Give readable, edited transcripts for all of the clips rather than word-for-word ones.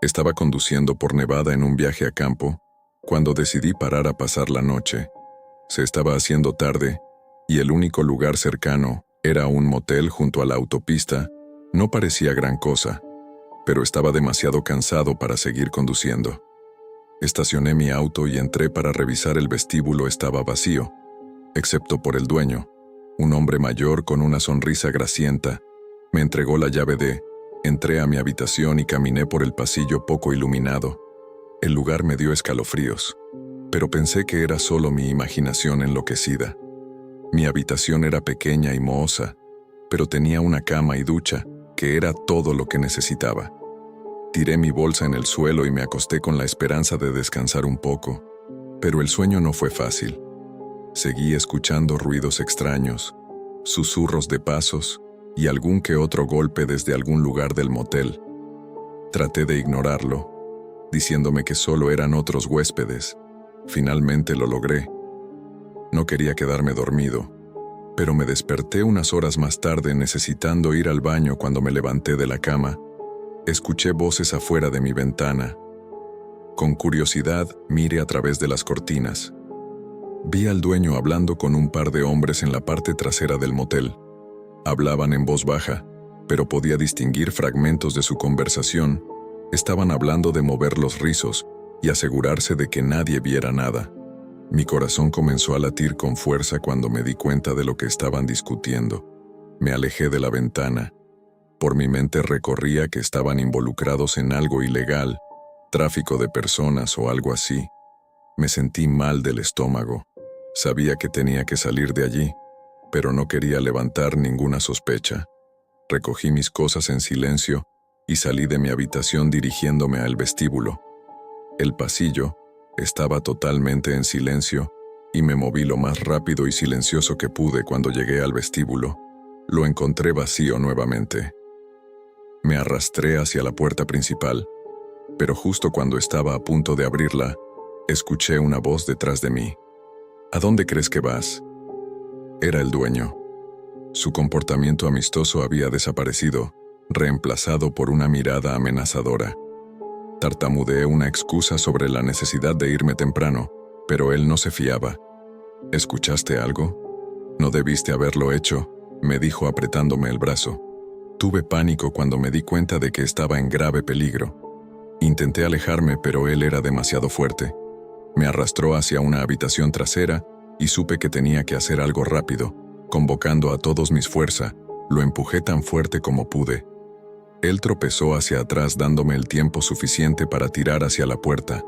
Estaba conduciendo por Nevada en un viaje a campo, cuando decidí parar a pasar la noche. Se estaba haciendo tarde, y el único lugar cercano era un motel junto a la autopista. No parecía gran cosa, pero estaba demasiado cansado para seguir conduciendo. Estacioné mi auto y entré para revisar. El vestíbulo estaba vacío, excepto por el dueño, un hombre mayor con una sonrisa grasienta. Me entregó la llave. Entré a mi habitación y caminé por el pasillo poco iluminado. El lugar me dio escalofríos, pero pensé que era solo mi imaginación enloquecida. Mi habitación era pequeña y mohosa, pero tenía una cama y ducha, que era todo lo que necesitaba. Tiré mi bolsa en el suelo y me acosté con la esperanza de descansar un poco, pero el sueño no fue fácil. Seguí escuchando ruidos extraños, susurros de pasos y algún que otro golpe desde algún lugar del motel. Traté de ignorarlo, diciéndome que solo eran otros huéspedes. Finalmente lo logré. No quería quedarme dormido, pero me desperté unas horas más tarde necesitando ir al baño. Cuando me levanté de la cama, escuché voces afuera de mi ventana. Con curiosidad, miré a través de las cortinas. Vi al dueño hablando con un par de hombres en la parte trasera del motel. Hablaban en voz baja, pero podía distinguir fragmentos de su conversación. Estaban hablando de mover los rizos y asegurarse de que nadie viera nada. Mi corazón comenzó a latir con fuerza cuando me di cuenta de lo que estaban discutiendo. Me alejé de la ventana. Por mi mente recorría que estaban involucrados en algo ilegal, tráfico de personas o algo así. Me sentí mal del estómago. Sabía que tenía que salir de allí, pero no quería levantar ninguna sospecha. Recogí mis cosas en silencio y salí de mi habitación dirigiéndome al vestíbulo. El pasillo estaba totalmente en silencio y me moví lo más rápido y silencioso que pude. Cuando llegué al vestíbulo, lo encontré vacío nuevamente. Me arrastré hacia la puerta principal, pero justo cuando estaba a punto de abrirla, escuché una voz detrás de mí. ¿A dónde crees que vas? Era el dueño. Su comportamiento amistoso había desaparecido, reemplazado por una mirada amenazadora. Tartamudeé una excusa sobre la necesidad de irme temprano, pero él no se fiaba. ¿Escuchaste algo? No debiste haberlo hecho, me dijo apretándome el brazo. Tuve pánico cuando me di cuenta de que estaba en grave peligro. Intenté alejarme, pero él era demasiado fuerte. Me arrastró hacia una habitación trasera y supe que tenía que hacer algo rápido. Convocando a todas mis fuerzas, lo empujé tan fuerte como pude. Él tropezó hacia atrás dándome el tiempo suficiente para tirar hacia la puerta.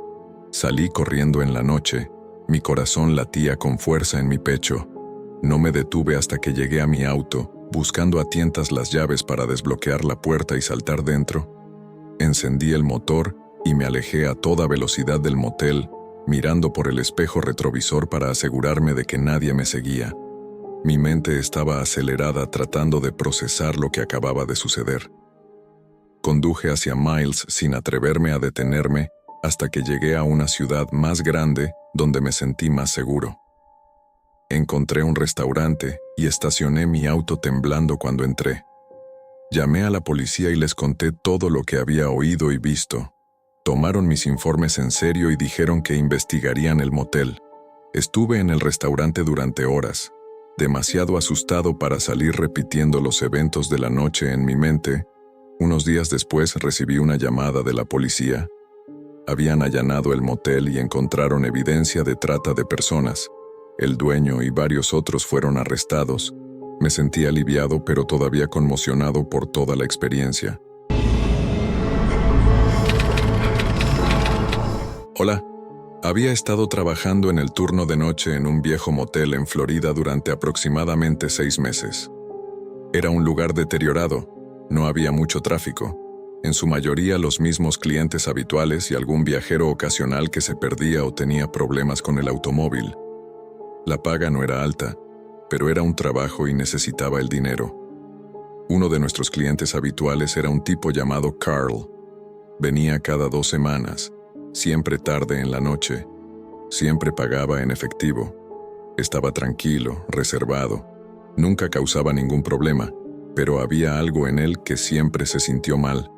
Salí corriendo en la noche. Mi corazón latía con fuerza en mi pecho. No me detuve hasta que llegué a mi auto, buscando a tientas las llaves para desbloquear la puerta y saltar dentro. Encendí el motor y me alejé a toda velocidad del motel, mirando por el espejo retrovisor para asegurarme de que nadie me seguía. Mi mente estaba acelerada tratando de procesar lo que acababa de suceder. Conduje hacia Miles sin atreverme a detenerme hasta que llegué a una ciudad más grande donde me sentí más seguro. Encontré un restaurante y estacioné mi auto temblando cuando entré. Llamé a la policía y les conté todo lo que había oído y visto. Tomaron mis informes en serio y dijeron que investigarían el motel. Estuve en el restaurante durante horas, demasiado asustado para salir repitiendo los eventos de la noche en mi mente. Unos días después recibí una llamada de la policía. Habían allanado el motel y encontraron evidencia de trata de personas. El dueño y varios otros fueron arrestados. Me sentí aliviado pero todavía conmocionado por toda la experiencia. Hola. Había estado trabajando en el turno de noche en un viejo motel en Florida durante aproximadamente 6 meses. Era un lugar deteriorado, no había mucho tráfico, en su mayoría los mismos clientes habituales y algún viajero ocasional que se perdía o tenía problemas con el automóvil. La paga no era alta, pero era un trabajo y necesitaba el dinero. Uno de nuestros clientes habituales era un tipo llamado Carl. Venía cada 2 semanas. Siempre tarde en la noche, siempre pagaba en efectivo. Estaba tranquilo, reservado, nunca causaba ningún problema, pero había algo en él que siempre se sintió mal.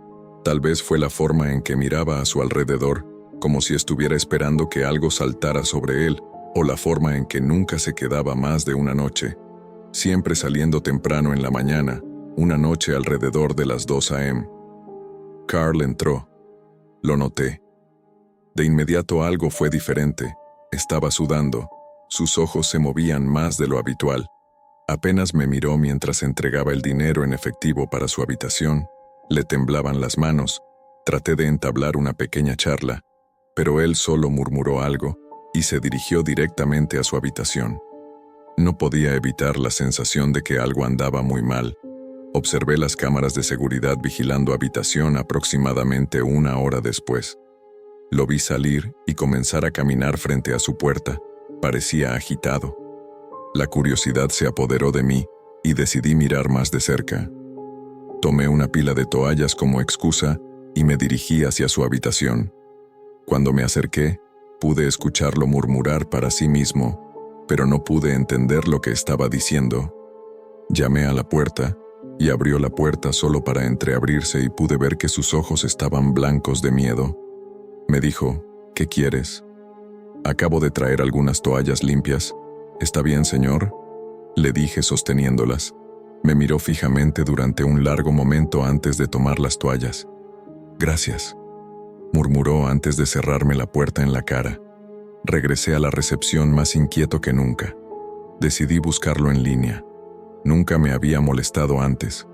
Tal vez fue la forma en que miraba a su alrededor, como si estuviera esperando que algo saltara sobre él, o la forma en que nunca se quedaba más de una noche, siempre saliendo temprano en la mañana, una noche alrededor de las 2 a.m. Carl entró. Lo noté. De inmediato algo fue diferente. Estaba sudando. Sus ojos se movían más de lo habitual. Apenas me miró mientras entregaba el dinero en efectivo para su habitación. Le temblaban las manos. Traté de entablar una pequeña charla, pero él solo murmuró algo y se dirigió directamente a su habitación. No podía evitar la sensación de que algo andaba muy mal. Observé las cámaras de seguridad vigilando habitación aproximadamente 1 hora después. Lo vi salir y comenzar a caminar frente a su puerta. Parecía agitado. La curiosidad se apoderó de mí y decidí mirar más de cerca. Tomé una pila de toallas como excusa y me dirigí hacia su habitación. Cuando me acerqué, pude escucharlo murmurar para sí mismo, pero no pude entender lo que estaba diciendo. Llamé a la puerta y abrió la puerta solo para entreabrirse y pude ver que sus ojos estaban blancos de miedo. Me dijo, ¿qué quieres? Acabo de traer algunas toallas limpias. ¿Está bien, señor? Le dije sosteniéndolas. Me miró fijamente durante un largo momento antes de tomar las toallas. Gracias, murmuró antes de cerrarme la puerta en la cara. Regresé a la recepción más inquieto que nunca. Decidí buscarlo en línea. Nunca me había molestado antes,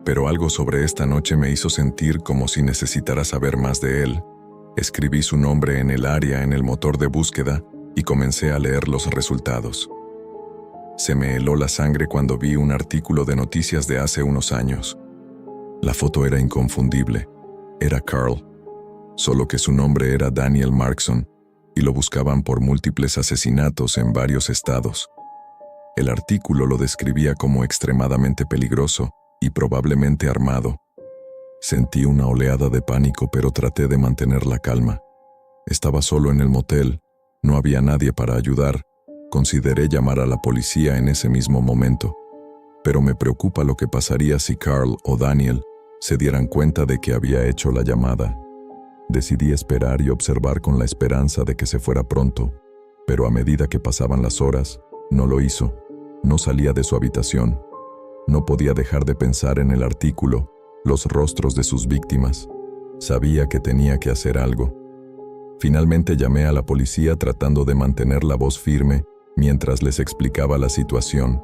pero algo sobre esta noche me hizo sentir como si necesitara saber más de él. Escribí su nombre en el área en el motor de búsqueda y comencé a leer los resultados. Se me heló la sangre cuando vi un artículo de noticias de hace unos años. La foto era inconfundible. Era Carl, solo que su nombre era Daniel Markson y lo buscaban por múltiples asesinatos en varios estados. El artículo lo describía como extremadamente peligroso y probablemente armado. Sentí una oleada de pánico, pero traté de mantener la calma. Estaba solo en el motel, no había nadie para ayudar. Consideré llamar a la policía en ese mismo momento, pero me preocupa lo que pasaría si Carl o Daniel se dieran cuenta de que había hecho la llamada. Decidí esperar y observar con la esperanza de que se fuera pronto, pero a medida que pasaban las horas, no lo hizo. No salía de su habitación. No podía dejar de pensar en el artículo, los rostros de sus víctimas. Sabía que tenía que hacer algo. Finalmente llamé a la policía tratando de mantener la voz firme mientras les explicaba la situación.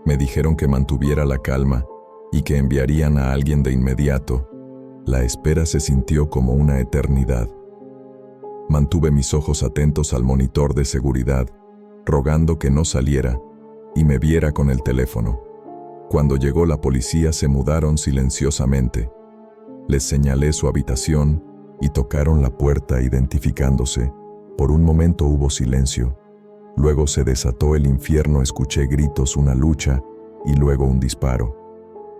Me dijeron que mantuviera la calma y que enviarían a alguien de inmediato. La espera se sintió como una eternidad. Mantuve mis ojos atentos al monitor de seguridad, rogando que no saliera y me viera con el teléfono. Cuando llegó la policía se mudaron silenciosamente. Les señalé su habitación y tocaron la puerta identificándose. Por un momento hubo silencio. Luego se desató el infierno, escuché gritos, una lucha y luego un disparo.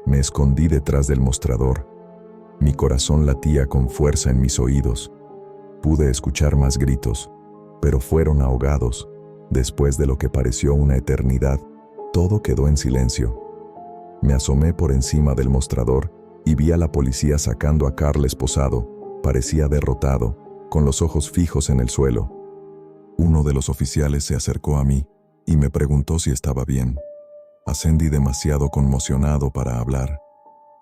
Me escondí detrás del mostrador. Mi corazón latía con fuerza en mis oídos. Pude escuchar más gritos, pero fueron ahogados. Después de lo que pareció una eternidad, todo quedó en silencio. Me asomé por encima del mostrador y vi a la policía sacando a Carl esposado. Parecía derrotado, con los ojos fijos en el suelo. Uno de los oficiales se acercó a mí y me preguntó si estaba bien. Ascendí demasiado conmocionado para hablar.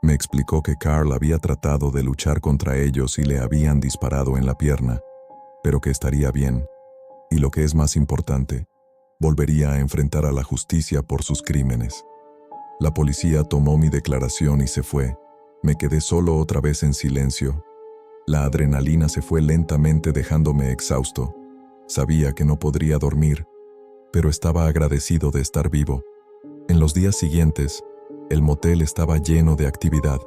Me explicó que Carl había tratado de luchar contra ellos y le habían disparado en la pierna, pero que estaría bien. Y lo que es más importante, volvería a enfrentar a la justicia por sus crímenes. La policía tomó mi declaración y se fue. Me quedé solo otra vez en silencio. La adrenalina se fue lentamente dejándome exhausto. Sabía que no podría dormir, pero estaba agradecido de estar vivo. En los días siguientes, el motel estaba lleno de actividad.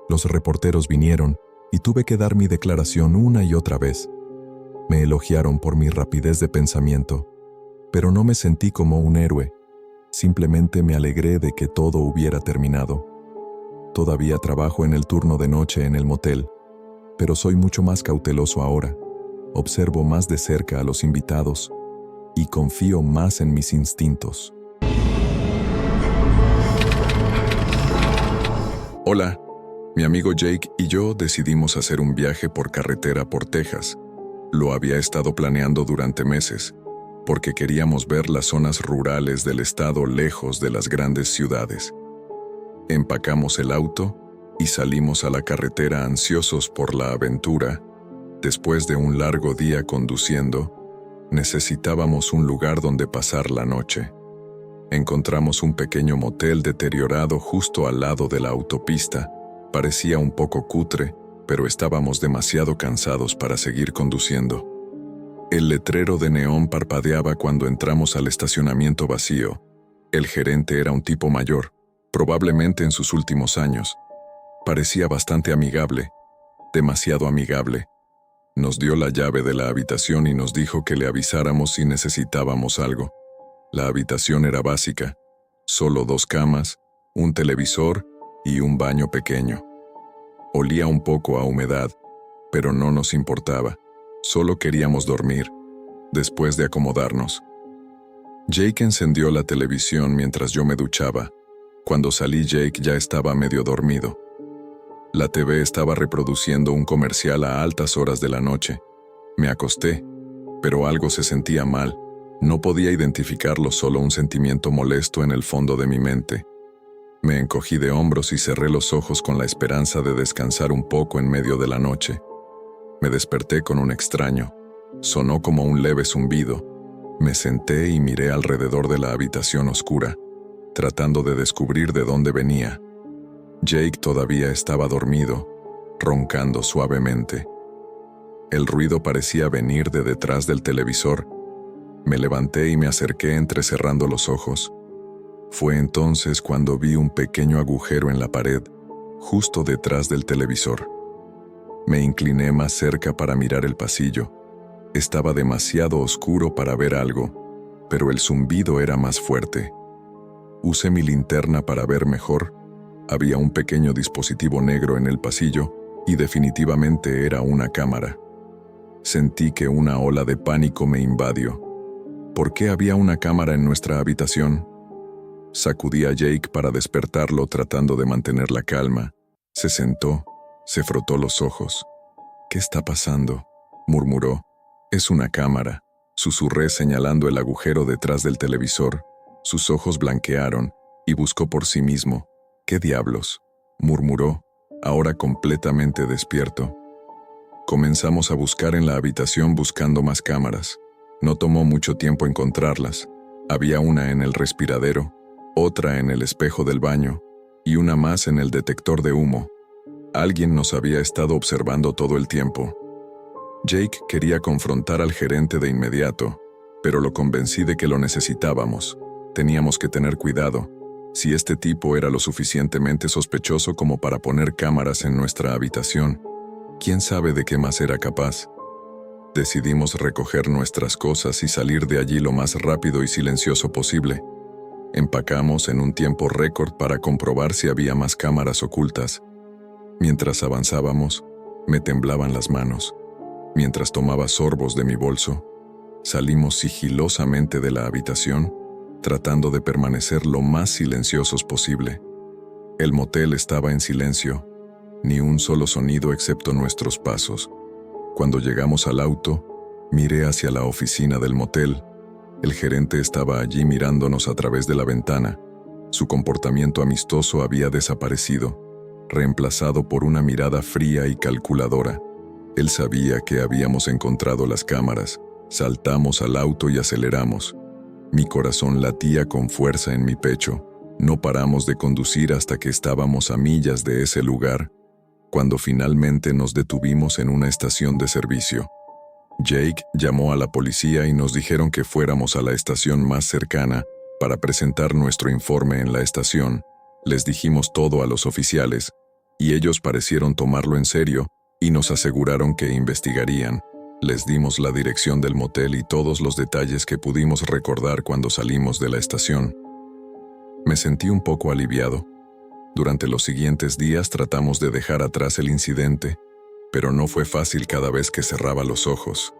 Los reporteros vinieron y tuve que dar mi declaración una y otra vez. Me elogiaron por mi rapidez de pensamiento, pero no me sentí como un héroe. Simplemente me alegré de que todo hubiera terminado. Todavía trabajo en el turno de noche en el motel, pero soy mucho más cauteloso ahora. Observo más de cerca a los invitados y confío más en mis instintos. Hola, Mi amigo Jake y yo decidimos hacer un viaje por carretera por Texas. Lo había estado planeando durante meses, porque queríamos ver las zonas rurales del estado lejos de las grandes ciudades. Empacamos el auto y salimos a la carretera ansiosos por la aventura. Después de un largo día conduciendo, necesitábamos un lugar donde pasar la noche. Encontramos un pequeño motel deteriorado justo al lado de la autopista. Parecía un poco cutre, pero estábamos demasiado cansados para seguir conduciendo. El letrero de neón parpadeaba cuando entramos al estacionamiento vacío. El gerente era un tipo mayor, probablemente en sus últimos años. Parecía bastante amigable, demasiado amigable. Nos dio la llave de la habitación y nos dijo que le avisáramos si necesitábamos algo. La habitación era básica, solo 2 camas, un televisor y un baño pequeño. Olía un poco a humedad, pero no nos importaba. Solo queríamos dormir, después de acomodarnos. Jake encendió la televisión mientras yo me duchaba. Cuando salí, Jake ya estaba medio dormido. La TV estaba reproduciendo un comercial a altas horas de la noche. Me acosté, pero algo se sentía mal. No podía identificarlo, solo un sentimiento molesto en el fondo de mi mente. Me encogí de hombros y cerré los ojos con la esperanza de descansar un poco en medio de la noche. Me desperté con un extraño. Sonó como un leve zumbido. Me senté y miré alrededor de la habitación oscura, tratando de descubrir de dónde venía. Jake todavía estaba dormido, roncando suavemente. El ruido parecía venir de detrás del televisor. Me levanté y me acerqué entrecerrando los ojos. Fue entonces cuando vi un pequeño agujero en la pared, justo detrás del televisor. Me incliné más cerca para mirar el pasillo. Estaba demasiado oscuro para ver algo, pero el zumbido era más fuerte. Usé mi linterna para ver mejor. Había un pequeño dispositivo negro en el pasillo y definitivamente era una cámara. Sentí que una ola de pánico me invadió. ¿Por qué había una cámara en nuestra habitación? Sacudí a Jake para despertarlo tratando de mantener la calma. Se sentó, se frotó los ojos. «¿Qué está pasando?», murmuró. «Es una cámara», susurré señalando el agujero detrás del televisor. Sus ojos blanquearon y buscó por sí mismo. «¿Qué diablos?», murmuró, ahora completamente despierto. Comenzamos a buscar en la habitación buscando más cámaras. No tomó mucho tiempo encontrarlas. Había una en el respiradero, otra en el espejo del baño y una más en el detector de humo. Alguien nos había estado observando todo el tiempo. Jake quería confrontar al gerente de inmediato, pero lo convencí de que lo necesitábamos. Teníamos que tener cuidado. Si este tipo era lo suficientemente sospechoso como para poner cámaras en nuestra habitación, ¿quién sabe de qué más era capaz? Decidimos recoger nuestras cosas y salir de allí lo más rápido y silencioso posible. Empacamos en un tiempo récord para comprobar si había más cámaras ocultas. Mientras avanzábamos, me temblaban las manos. Mientras tomaba sorbos de mi bolso, salimos sigilosamente de la habitación, tratando de permanecer lo más silenciosos posible. El motel estaba en silencio, ni un solo sonido excepto nuestros pasos. Cuando llegamos al auto, miré hacia la oficina del motel. El gerente estaba allí mirándonos a través de la ventana. Su comportamiento amistoso había desaparecido, reemplazado por una mirada fría y calculadora. Él sabía que habíamos encontrado las cámaras. Saltamos al auto y aceleramos. Mi corazón latía con fuerza en mi pecho. No paramos de conducir hasta que estábamos a millas de ese lugar, cuando finalmente nos detuvimos en una estación de servicio. Jake llamó a la policía y nos dijeron que fuéramos a la estación más cercana para presentar nuestro informe en la estación. Les dijimos todo a los oficiales, y ellos parecieron tomarlo en serio y nos aseguraron que investigarían. Les dimos la dirección del motel y todos los detalles que pudimos recordar cuando salimos de la estación. Me sentí un poco aliviado. Durante los siguientes días tratamos de dejar atrás el incidente, pero no fue fácil. Cada vez que cerraba los ojos,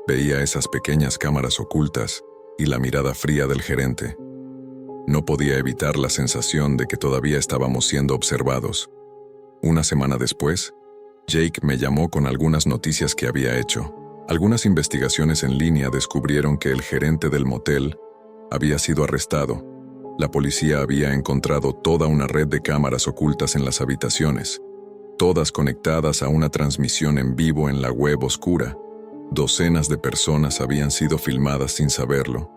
veía esas pequeñas cámaras ocultas y la mirada fría del gerente. No podía evitar la sensación de que todavía estábamos siendo observados. Una semana después, Jake me llamó con algunas noticias que había hecho. Algunas investigaciones en línea descubrieron que el gerente del motel había sido arrestado. La policía había encontrado toda una red de cámaras ocultas en las habitaciones, todas conectadas a una transmisión en vivo en la web oscura. Docenas de personas habían sido filmadas sin saberlo,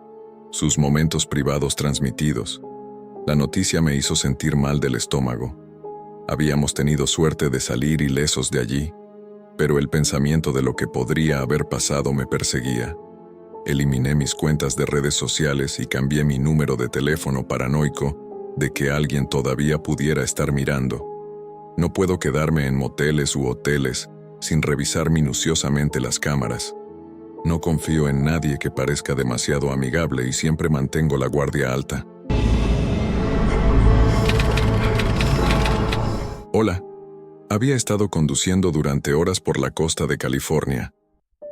sus momentos privados transmitidos. La noticia me hizo sentir mal del estómago. Habíamos tenido suerte de salir ilesos de allí, pero el pensamiento de lo que podría haber pasado me perseguía. Eliminé mis cuentas de redes sociales y cambié mi número de teléfono paranoico de que alguien todavía pudiera estar mirando. No puedo quedarme en moteles u hoteles sin revisar minuciosamente las cámaras. No confío en nadie que parezca demasiado amigable y siempre mantengo la guardia alta. Hola. Había estado conduciendo durante horas por la costa de California.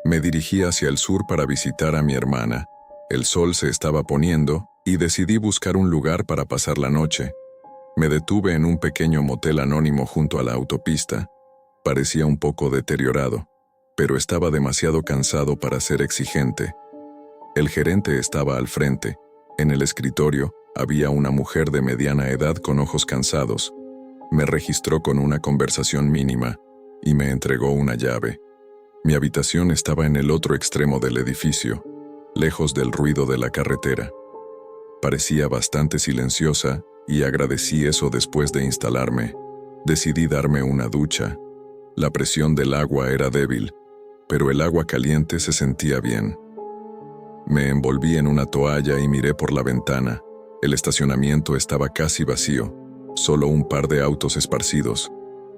Me dirigí hacia el sur para visitar a mi hermana. El sol se estaba poniendo y decidí buscar un lugar para pasar la noche. Me detuve en un pequeño motel anónimo junto a la autopista. Parecía un poco deteriorado, pero estaba demasiado cansado para ser exigente. El gerente estaba al frente. En el escritorio había una mujer de mediana edad con ojos cansados. Me registró con una conversación mínima y me entregó una llave. Mi habitación estaba en el otro extremo del edificio, lejos del ruido de la carretera. Parecía bastante silenciosa y agradecí eso después de instalarme. Decidí darme una ducha. La presión del agua era débil, pero el agua caliente se sentía bien. Me envolví en una toalla y miré por la ventana. El estacionamiento estaba casi vacío. Solo un par de autos esparcidos,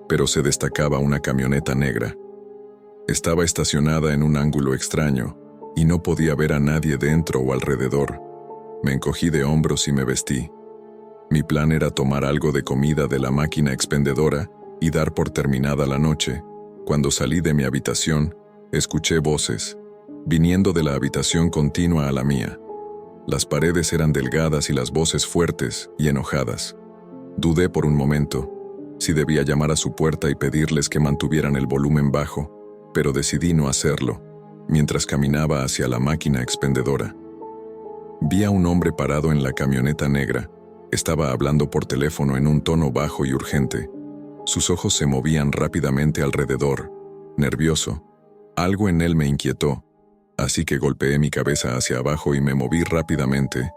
pero se destacaba una camioneta negra. Estaba estacionada en un ángulo extraño, y no podía ver a nadie dentro o alrededor. Me encogí de hombros y me vestí. Mi plan era tomar algo de comida de la máquina expendedora y dar por terminada la noche. Cuando salí de mi habitación, escuché voces, viniendo de la habitación contigua a la mía. Las paredes eran delgadas y las voces fuertes y enojadas. Dudé por un momento si debía llamar a su puerta y pedirles que mantuvieran el volumen bajo, pero decidí no hacerlo. Mientras caminaba hacia la máquina expendedora, vi a un hombre parado en la camioneta negra. Estaba hablando por teléfono en un tono bajo y urgente. Sus ojos se movían rápidamente alrededor, nervioso. Algo en él me inquietó, así que golpeé mi cabeza hacia abajo y me moví rápidamente.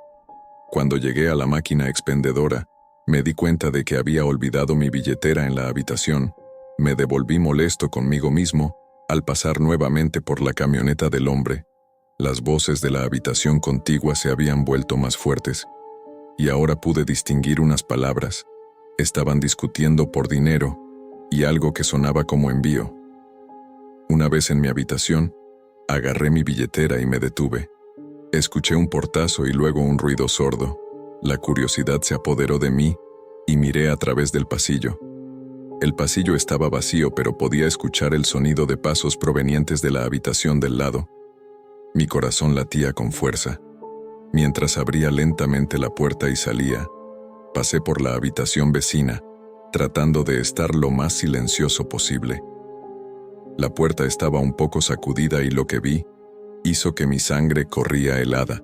Cuando llegué a la máquina expendedora, me di cuenta de que había olvidado mi billetera en la habitación. Me devolví molesto conmigo mismo al pasar nuevamente por la camioneta del hombre. Las voces de la habitación contigua se habían vuelto más fuertes, y ahora pude distinguir unas palabras. Estaban discutiendo por dinero y algo que sonaba como envío. Una vez en mi habitación, agarré mi billetera y me detuve. Escuché un portazo y luego un ruido sordo. La curiosidad se apoderó de mí y miré a través del pasillo. El pasillo estaba vacío, pero podía escuchar el sonido de pasos provenientes de la habitación del lado. Mi corazón latía con fuerza. Mientras abría lentamente la puerta y salía, pasé por la habitación vecina, tratando de estar lo más silencioso posible. La puerta estaba un poco sacudida y lo que vi hizo que mi sangre corría helada.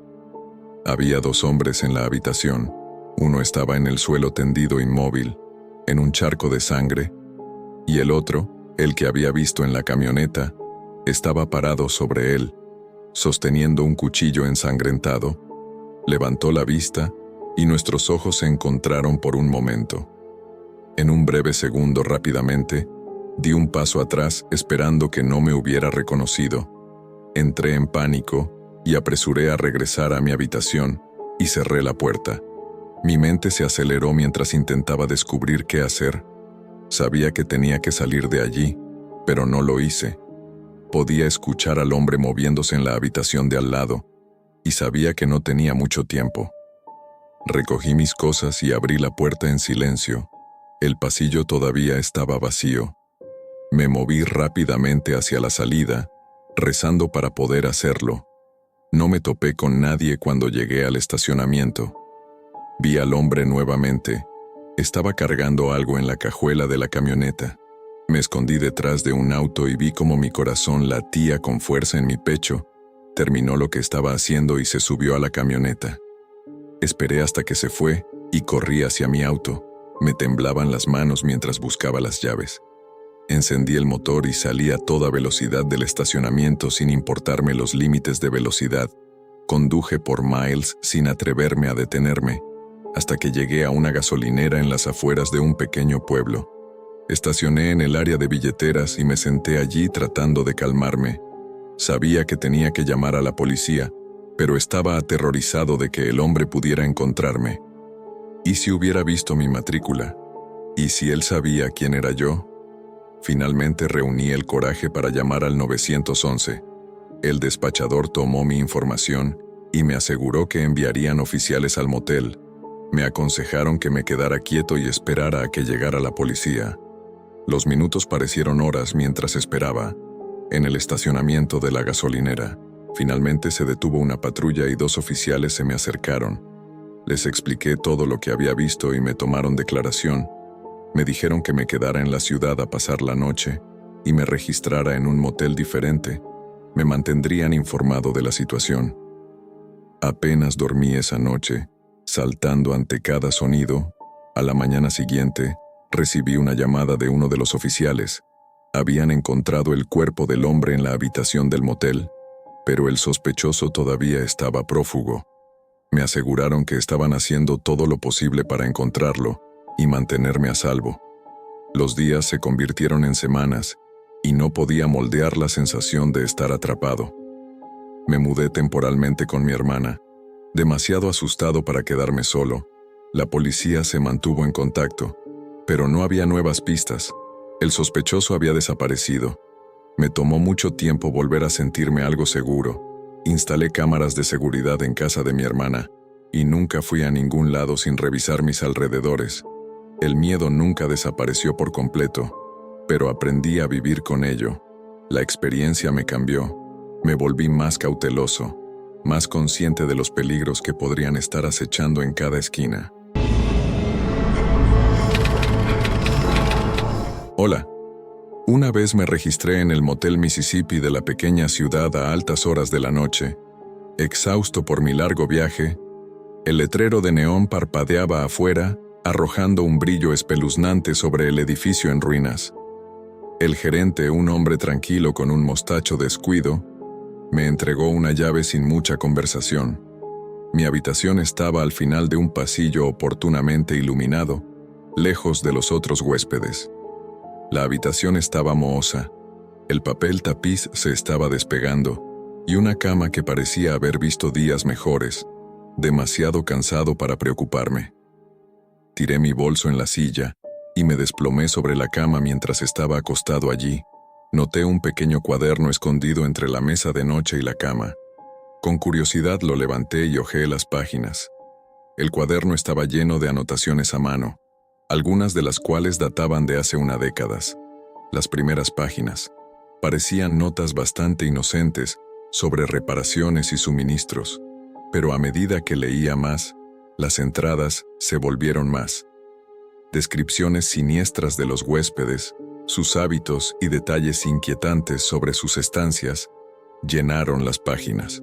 Había dos hombres en la habitación. Uno estaba en el suelo tendido inmóvil, en un charco de sangre, y el otro, el que había visto en la camioneta, estaba parado sobre él, sosteniendo un cuchillo ensangrentado. Levantó la vista y nuestros ojos se encontraron por un momento. En un breve segundo, rápidamente, di un paso atrás esperando que no me hubiera reconocido. Entré en pánico y apresuré a regresar a mi habitación y cerré la puerta. Mi mente se aceleró mientras intentaba descubrir qué hacer. Sabía que tenía que salir de allí, pero no lo hice. Podía escuchar al hombre moviéndose en la habitación de al lado, y sabía que no tenía mucho tiempo. Recogí mis cosas y abrí la puerta en silencio. El pasillo todavía estaba vacío. Me moví rápidamente hacia la salida, rezando para poder hacerlo. No me topé con nadie cuando llegué al estacionamiento. Vi al hombre nuevamente, Estaba cargando algo en la cajuela de la camioneta. Me escondí detrás de un auto y vi cómo mi corazón latía con fuerza en mi pecho. Terminó lo que estaba haciendo y se subió a la camioneta. Esperé hasta que se fue y corrí hacia mi auto. Me temblaban las manos mientras buscaba las llaves. Encendí el motor y salí a toda velocidad del estacionamiento sin importarme los límites de velocidad. Conduje por miles sin atreverme a detenerme, hasta que llegué a una gasolinera en las afueras de un pequeño pueblo. Estacioné en el área de billeteras y me senté allí tratando de calmarme. Sabía que tenía que llamar a la policía, pero estaba aterrorizado de que el hombre pudiera encontrarme. ¿Y si hubiera visto mi matrícula? ¿Y si él sabía quién era yo? Finalmente reuní el coraje para llamar al 911. El despachador tomó mi información y me aseguró que enviarían oficiales al motel. Me aconsejaron que me quedara quieto y esperara a que llegara la policía. Los minutos parecieron horas mientras esperaba. En el estacionamiento de la gasolinera, finalmente se detuvo una patrulla y 2 oficiales se me acercaron. Les expliqué todo lo que había visto y me tomaron declaración. Me dijeron que me quedara en la ciudad a pasar la noche y me registrara en un motel diferente. Me mantendrían informado de la situación. Apenas dormí esa noche, saltando ante cada sonido. A la mañana siguiente, recibí una llamada de uno de los oficiales. Habían encontrado el cuerpo del hombre en la habitación del motel, pero el sospechoso todavía estaba prófugo. Me aseguraron que estaban haciendo todo lo posible para encontrarlo y mantenerme a salvo. Los días se convirtieron en semanas y no podía moldear la sensación de estar atrapado. Me mudé temporalmente con mi hermana, demasiado asustado para quedarme solo. La policía se mantuvo en contacto, pero no había nuevas pistas. El sospechoso había desaparecido. Me tomó mucho tiempo volver a sentirme algo seguro. Instalé cámaras de seguridad en casa de mi hermana y nunca fui a ningún lado sin revisar mis alrededores. El miedo nunca desapareció por completo, pero aprendí a vivir con ello. La experiencia me cambió. Me volví más cauteloso, más consciente de los peligros que podrían estar acechando en cada esquina. Hola. Una vez me registré en el Motel Mississippi de la pequeña ciudad a altas horas de la noche. Exhausto por mi largo viaje, el letrero de neón parpadeaba afuera, arrojando un brillo espeluznante sobre el edificio en ruinas. El gerente, un hombre tranquilo con un mostacho descuido, me entregó una llave sin mucha conversación. Mi habitación estaba al final de un pasillo oportunamente iluminado, lejos de los otros huéspedes. La habitación estaba mohosa, el papel tapiz se estaba despegando, y una cama que parecía haber visto días mejores, demasiado cansado para preocuparme. Tiré mi bolso en la silla y me desplomé sobre la cama mientras estaba acostado allí. Noté un pequeño cuaderno escondido entre la mesa de noche y la cama. Con curiosidad lo levanté y hojeé las páginas. El cuaderno estaba lleno de anotaciones a mano, algunas de las cuales databan de hace una década. Las primeras páginas parecían notas bastante inocentes sobre reparaciones y suministros, pero a medida que leía más, las entradas se volvieron más. Descripciones siniestras de los huéspedes, sus hábitos y detalles inquietantes sobre sus estancias llenaron las páginas.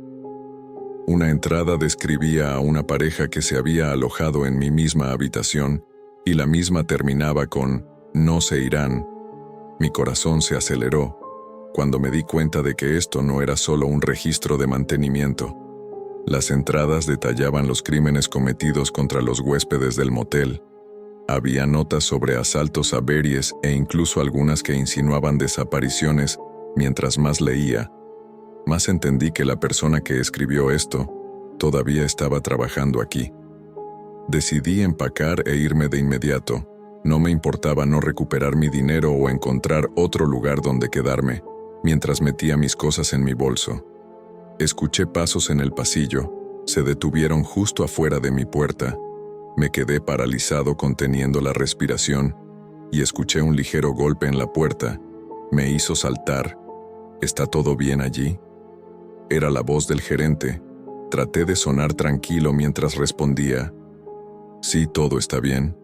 Una entrada describía a una pareja que se había alojado en mi misma habitación y la misma terminaba con «no se irán». Mi corazón se aceleró cuando me di cuenta de que esto no era solo un registro de mantenimiento. Las entradas detallaban los crímenes cometidos contra los huéspedes del motel. Había notas sobre asaltos a Berries e incluso algunas que insinuaban desapariciones. Mientras más leía, más entendí que la persona que escribió esto todavía estaba trabajando aquí. Decidí empacar e irme de inmediato. No me importaba no recuperar mi dinero o encontrar otro lugar donde quedarme, mientras metía mis cosas en mi bolso. Escuché pasos en el pasillo, se detuvieron justo afuera de mi puerta. Me quedé paralizado conteniendo la respiración y escuché un ligero golpe en la puerta. Me hizo saltar. ¿Está todo bien allí? Era la voz del gerente. Traté de sonar tranquilo mientras respondía. Sí, todo está bien.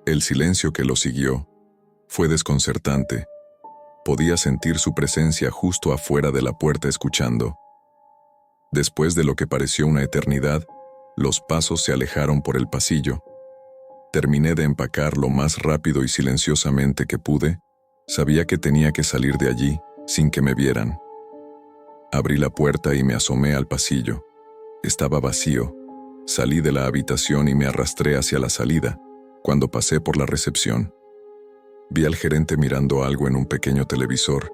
El silencio que lo siguió fue desconcertante. Podía sentir su presencia justo afuera de la puerta escuchando. Después de lo que pareció una eternidad, los pasos se alejaron por el pasillo. Terminé de empacar lo más rápido y silenciosamente que pude. Sabía que tenía que salir de allí sin que me vieran. Abrí la puerta y me asomé al pasillo. Estaba vacío. Salí de la habitación y me arrastré hacia la salida. Cuando pasé por la recepción, vi al gerente mirando algo en un pequeño televisor.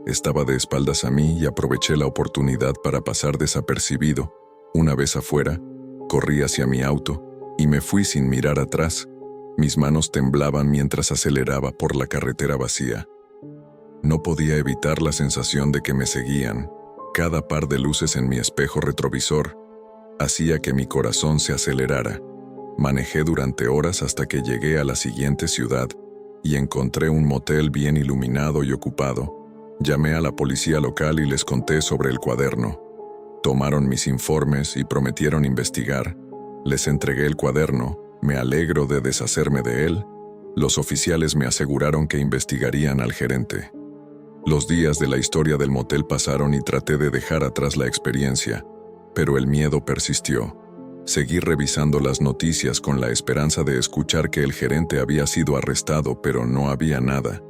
Estaba de espaldas a mí y aproveché la oportunidad para pasar desapercibido. Una vez afuera, corrí hacia mi auto y me fui sin mirar atrás. Mis manos temblaban mientras aceleraba por la carretera vacía. No podía evitar la sensación de que me seguían. Cada par de luces en mi espejo retrovisor hacía que mi corazón se acelerara. Manejé durante horas hasta que llegué a la siguiente ciudad y encontré un motel bien iluminado y ocupado. Llamé a la policía local y les conté sobre el cuaderno. Tomaron mis informes y prometieron investigar. Les entregué el cuaderno. Me alegro de deshacerme de él. Los oficiales me aseguraron que investigarían al gerente. Los días de la historia del motel pasaron y traté de dejar atrás la experiencia, pero el miedo persistió. Seguí revisando las noticias con la esperanza de escuchar que el gerente había sido arrestado, pero no había nada.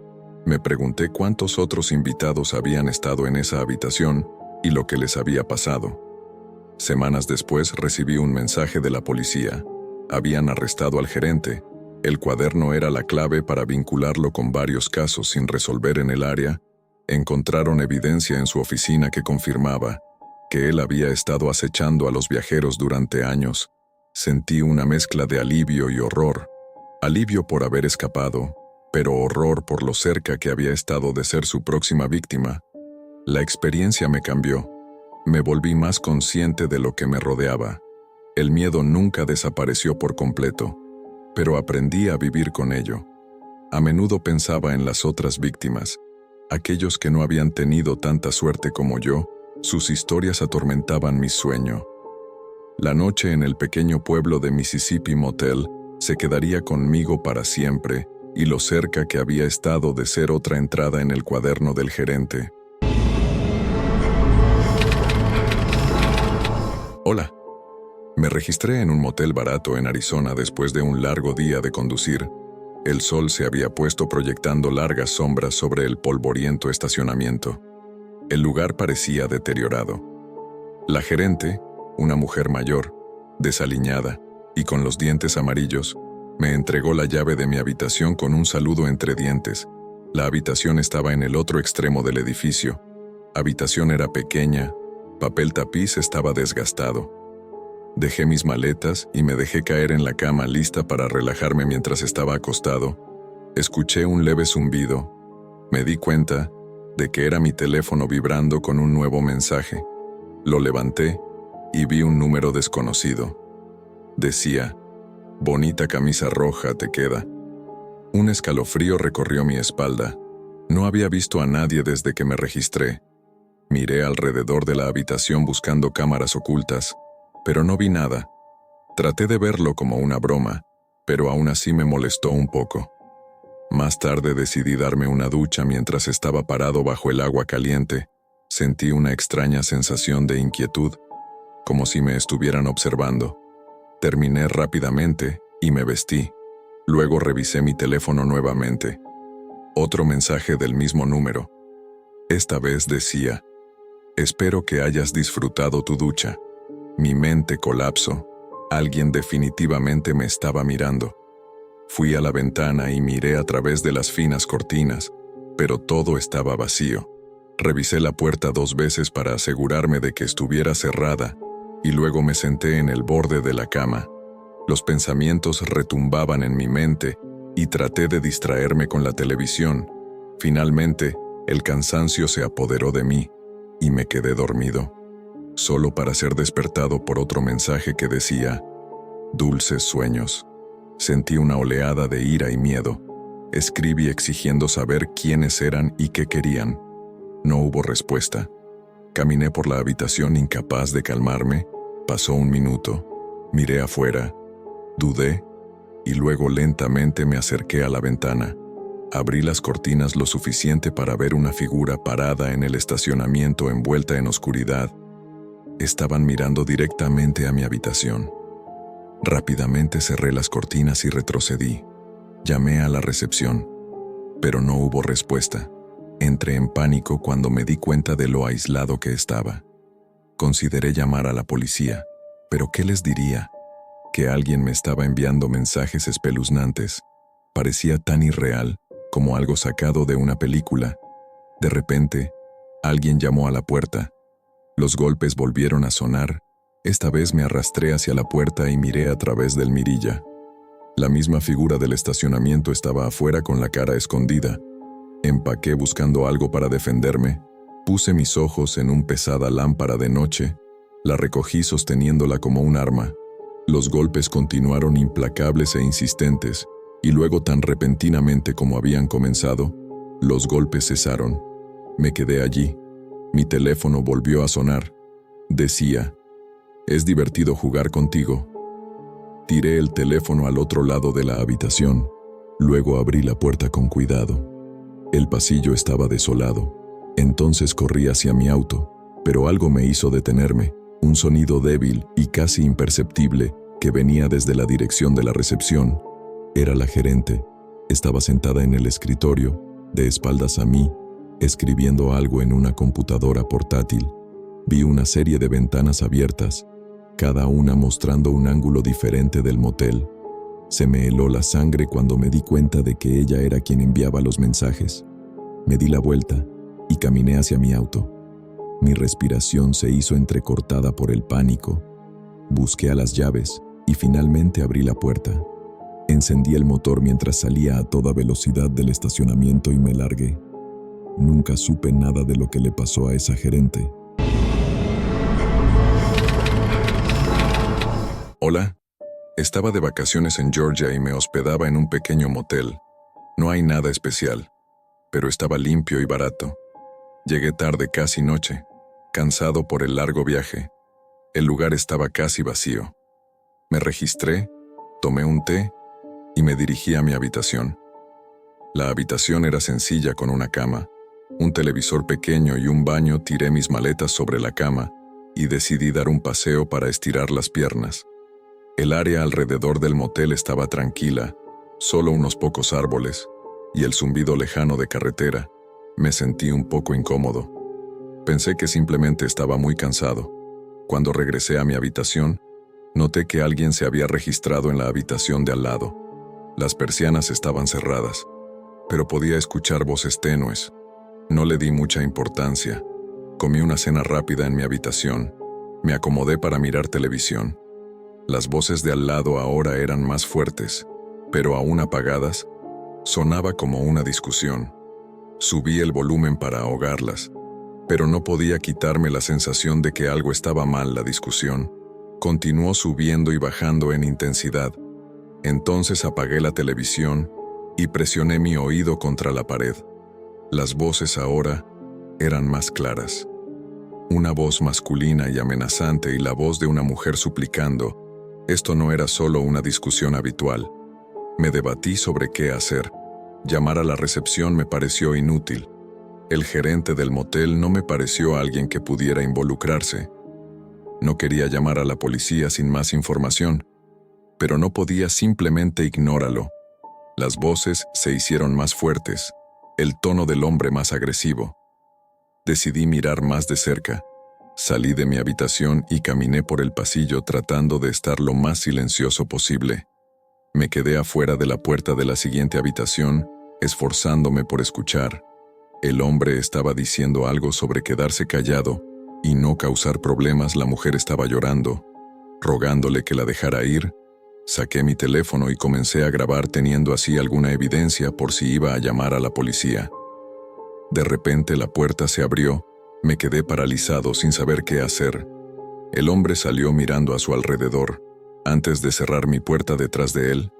Me pregunté cuántos otros invitados habían estado en esa habitación y lo que les había pasado. Semanas después recibí un mensaje de la policía. Habían arrestado al gerente. El cuaderno era la clave para vincularlo con varios casos sin resolver en el área. Encontraron evidencia en su oficina que confirmaba que él había estado acechando a los viajeros durante años. Sentí una mezcla de alivio y horror. Alivio por haber escapado, pero horror por lo cerca que había estado de ser su próxima víctima. La experiencia me cambió. Me volví más consciente de lo que me rodeaba. El miedo nunca desapareció por completo, pero aprendí a vivir con ello. A menudo pensaba en las otras víctimas, aquellos que no habían tenido tanta suerte como yo. Sus historias atormentaban mi sueño. La noche en el pequeño pueblo de Mississippi Motel se quedaría conmigo para siempre, y lo cerca que había estado de ser otra entrada en el cuaderno del gerente. Hola. Me registré en un motel barato en Arizona después de un largo día de conducir. El sol se había puesto proyectando largas sombras sobre el polvoriento estacionamiento. El lugar parecía deteriorado. La gerente, una mujer mayor, desaliñada y con los dientes amarillos, me entregó la llave de mi habitación con un saludo entre dientes. La habitación estaba en el otro extremo del edificio. Habitación era pequeña, papel tapiz estaba desgastado. Dejé mis maletas y me dejé caer en la cama lista para relajarme mientras estaba acostado. Escuché un leve zumbido. Me di cuenta de que era mi teléfono vibrando con un nuevo mensaje. Lo levanté y vi un número desconocido. Decía, «Bonita camisa roja te queda». Un escalofrío recorrió mi espalda. No había visto a nadie desde que me registré. Miré alrededor de la habitación buscando cámaras ocultas, pero no vi nada. Traté de verlo como una broma, pero aún así me molestó un poco. Más tarde decidí darme una ducha mientras estaba parado bajo el agua caliente. Sentí una extraña sensación de inquietud, como si me estuvieran observando. Terminé rápidamente y me vestí. Luego revisé mi teléfono nuevamente. Otro mensaje del mismo número. Esta vez decía, «Espero que hayas disfrutado tu ducha». Mi mente colapsó. Alguien definitivamente me estaba mirando. Fui a la ventana y miré a través de las finas cortinas, pero todo estaba vacío. Revisé la puerta 2 veces para asegurarme de que estuviera cerrada, y luego me senté en el borde de la cama. Los pensamientos retumbaban en mi mente y traté de distraerme con la televisión. Finalmente, el cansancio se apoderó de mí y me quedé dormido, solo para ser despertado por otro mensaje que decía, «Dulces sueños». Sentí una oleada de ira y miedo. Escribí exigiendo saber quiénes eran y qué querían. No hubo respuesta. Caminé por la habitación incapaz de calmarme. Pasó un minuto. Miré afuera. Dudé y luego lentamente me acerqué a la ventana. Abrí las cortinas lo suficiente para ver una figura parada en el estacionamiento envuelta en oscuridad. Estaban mirando directamente a mi habitación. Rápidamente cerré las cortinas y retrocedí. Llamé a la recepción, pero no hubo respuesta. Entré en pánico cuando me di cuenta de lo aislado que estaba. Consideré llamar a la policía, pero ¿qué les diría? Que alguien me estaba enviando mensajes espeluznantes. Parecía tan irreal como algo sacado de una película. De repente, alguien llamó a la puerta. Los golpes volvieron a sonar. Esta vez me arrastré hacia la puerta y miré a través del mirilla. La misma figura del estacionamiento estaba afuera con la cara escondida. Empaqué buscando algo para defenderme. Puse mis ojos en una pesada lámpara de noche. La recogí sosteniéndola como un arma. Los golpes continuaron implacables e insistentes, y luego tan repentinamente como habían comenzado, los golpes cesaron. Me quedé allí. Mi teléfono volvió a sonar. Decía: «Es divertido jugar contigo». Tiré el teléfono al otro lado de la habitación. Luego abrí la puerta con cuidado. El pasillo estaba desolado. Entonces corrí hacia mi auto, pero algo me hizo detenerme. Un sonido débil y casi imperceptible que venía desde la dirección de la recepción. Era la gerente. Estaba sentada en el escritorio, de espaldas a mí, escribiendo algo en una computadora portátil. Vi una serie de ventanas abiertas, cada una mostrando un ángulo diferente del motel. Se me heló la sangre cuando me di cuenta de que ella era quien enviaba los mensajes. Me di la vuelta y caminé hacia mi auto. Mi respiración se hizo entrecortada por el pánico. Busqué a las llaves y finalmente abrí la puerta. Encendí el motor mientras salía a toda velocidad del estacionamiento y me largué. Nunca supe nada de lo que le pasó a esa gerente. Hola. Estaba de vacaciones en Georgia y me hospedaba en un pequeño motel. No hay nada especial, pero estaba limpio y barato. Llegué tarde, casi noche, cansado por el largo viaje. El lugar estaba casi vacío. Me registré, tomé un té y me dirigí a mi habitación. La habitación era sencilla con una cama, un televisor pequeño y un baño. Tiré mis maletas sobre la cama y decidí dar un paseo para estirar las piernas. El área alrededor del motel estaba tranquila, solo unos pocos árboles y el zumbido lejano de carretera. Me sentí un poco incómodo. Pensé que simplemente estaba muy cansado. Cuando regresé a mi habitación, noté que alguien se había registrado en la habitación de al lado. Las persianas estaban cerradas, pero podía escuchar voces tenues. No le di mucha importancia. Comí una cena rápida en mi habitación. Me acomodé para mirar televisión. Las voces de al lado ahora eran más fuertes, pero aún apagadas. Sonaba como una discusión. Subí el volumen para ahogarlas, pero no podía quitarme la sensación de que algo estaba mal. La discusión continuó subiendo y bajando en intensidad. Entonces apagué la televisión y presioné mi oído contra la pared. Las voces ahora eran más claras. Una voz masculina y amenazante y la voz de una mujer suplicando. Esto no era solo una discusión habitual. Me debatí sobre qué hacer. Llamar a la recepción me pareció inútil. El gerente del motel no me pareció alguien que pudiera involucrarse. No quería llamar a la policía sin más información, pero no podía simplemente ignorarlo. Las voces se hicieron más fuertes, el tono del hombre más agresivo. Decidí mirar más de cerca. Salí de mi habitación y caminé por el pasillo tratando de estar lo más silencioso posible. Me quedé afuera de la puerta de la siguiente habitación, esforzándome por escuchar. El hombre estaba diciendo algo sobre quedarse callado y no causar problemas. La mujer estaba llorando, rogándole que la dejara ir. Saqué mi teléfono y comencé a grabar, teniendo así alguna evidencia por si iba a llamar a la policía. De repente la puerta se abrió. Me quedé paralizado sin saber qué hacer. El hombre salió mirando a su alrededor. Antes de cerrar mi puerta detrás de él,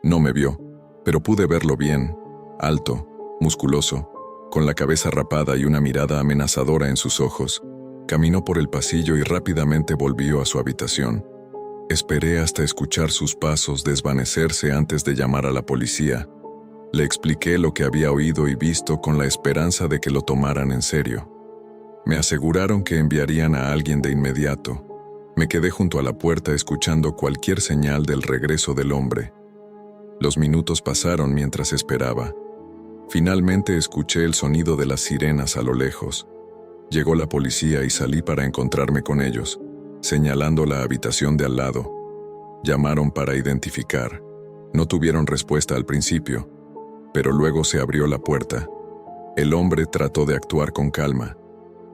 no me vio, pero pude verlo bien, alto, musculoso, con la cabeza rapada y una mirada amenazadora en sus ojos. Caminó por el pasillo y rápidamente volvió a su habitación. Esperé hasta escuchar sus pasos desvanecerse antes de llamar a la policía. Le expliqué lo que había oído y visto con la esperanza de que lo tomaran en serio. Me aseguraron que enviarían a alguien de inmediato. Me quedé junto a la puerta escuchando cualquier señal del regreso del hombre. Los minutos pasaron mientras esperaba. Finalmente escuché el sonido de las sirenas a lo lejos. Llegó la policía y salí para encontrarme con ellos, señalando la habitación de al lado. Llamaron para identificar. No tuvieron respuesta al principio, pero luego se abrió la puerta. El hombre trató de actuar con calma,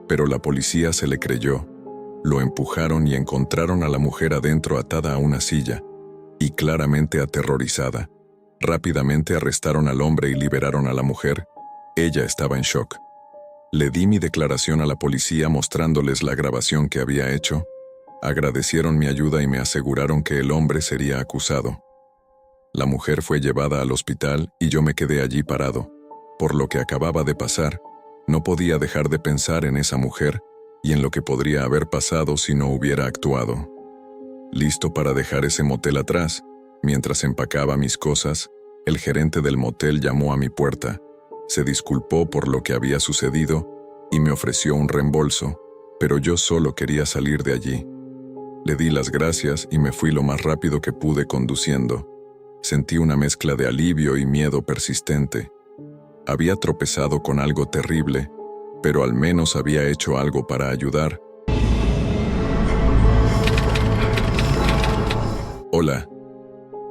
pero la policía se le creyó. Lo empujaron y encontraron a la mujer adentro atada a una silla, y claramente aterrorizada. Rápidamente arrestaron al hombre y liberaron a la mujer. Ella estaba en shock. Le di mi declaración a la policía mostrándoles la grabación que había hecho. Agradecieron mi ayuda y me aseguraron que el hombre sería acusado. La mujer fue llevada al hospital y yo me quedé allí parado. Por lo que acababa de pasar, no podía dejar de pensar en esa mujer y en lo que podría haber pasado si no hubiera actuado. Listo para dejar ese motel atrás, mientras empacaba mis cosas, el gerente del motel llamó a mi puerta. Se disculpó por lo que había sucedido y me ofreció un reembolso, pero yo solo quería salir de allí. Le di las gracias y me fui lo más rápido que pude conduciendo. Sentí una mezcla de alivio y miedo persistente. Había tropezado con algo terrible, pero al menos había hecho algo para ayudar. Hola.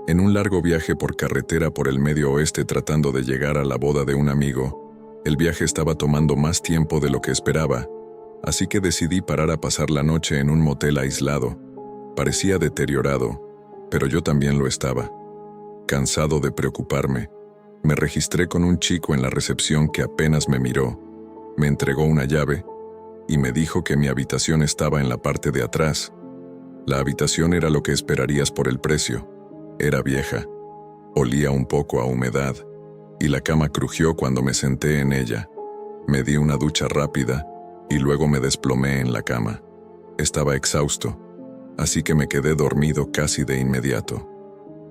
En un largo viaje por carretera por el medio oeste tratando de llegar a la boda de un amigo, el viaje estaba tomando más tiempo de lo que esperaba, así que decidí parar a pasar la noche en un motel aislado. Parecía deteriorado, pero yo también lo estaba. Cansado de preocuparme, me registré con un chico en la recepción que apenas me miró. Me entregó una llave y me dijo que mi habitación estaba en la parte de atrás. La habitación era lo que esperarías por el precio. Era vieja, olía un poco a humedad, y la cama crujió cuando me senté en ella. Me di una ducha rápida y luego me desplomé en la cama. Estaba exhausto, así que me quedé dormido casi de inmediato.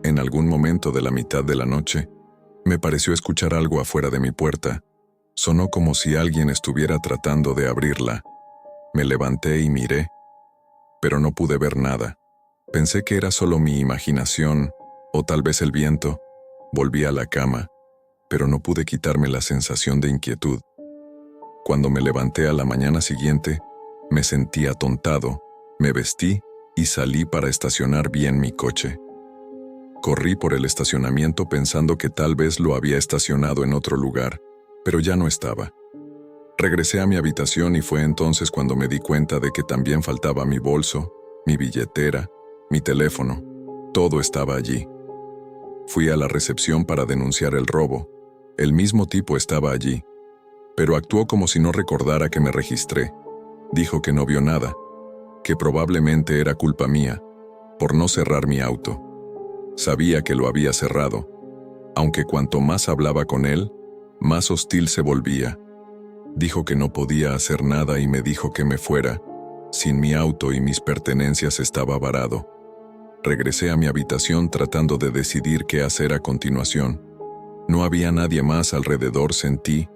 En algún momento de la mitad de la noche, me pareció escuchar algo afuera de mi puerta. Sonó como si alguien estuviera tratando de abrirla. Me levanté y miré, pero no pude ver nada. Pensé que era solo mi imaginación, o tal vez el viento. Volví a la cama, pero no pude quitarme la sensación de inquietud. Cuando me levanté a la mañana siguiente, me sentí atontado, me vestí y salí para estacionar bien mi coche. Corrí por el estacionamiento pensando que tal vez lo había estacionado en otro lugar, pero ya no estaba. Regresé a mi habitación y fue entonces cuando me di cuenta de que también faltaba mi bolso, mi billetera, mi teléfono. Todo estaba allí. Fui a la recepción para denunciar el robo. El mismo tipo estaba allí, pero actuó como si no recordara que me registré. Dijo que no vio nada, que probablemente era culpa mía, por no cerrar mi auto. Sabía que lo había cerrado, aunque cuanto más hablaba con él, más hostil se volvía. Dijo que no podía hacer nada y me dijo que me fuera. Sin mi auto y mis pertenencias estaba varado. Regresé a mi habitación tratando de decidir qué hacer a continuación. No había nadie más alrededor, sentí,